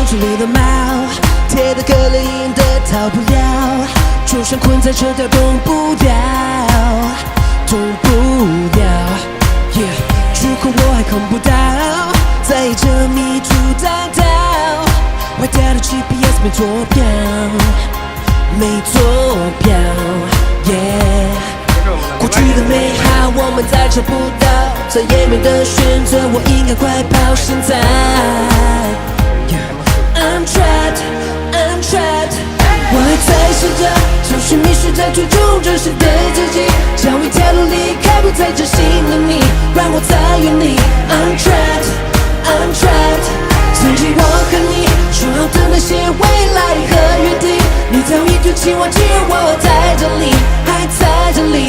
城里的猫，贴得可怜硬的逃不了，就算困在车条动不了，动不了。如果我还看不到，在意着迷途大道，坏掉的 GPS 没坐标，没坐标。过去的美好我们再找不到，再也没得选择，我应该快跑。现在 I'm trapped, I'm trapped， 我还在试着找寻迷失在途中真实的自己，找一条路离开不再真心的你，让我在原地。I'm trapped, I'm trapped， 曾经我和你说好的那些未来和约定，你早已丢弃我，只有我在这里，还在这里。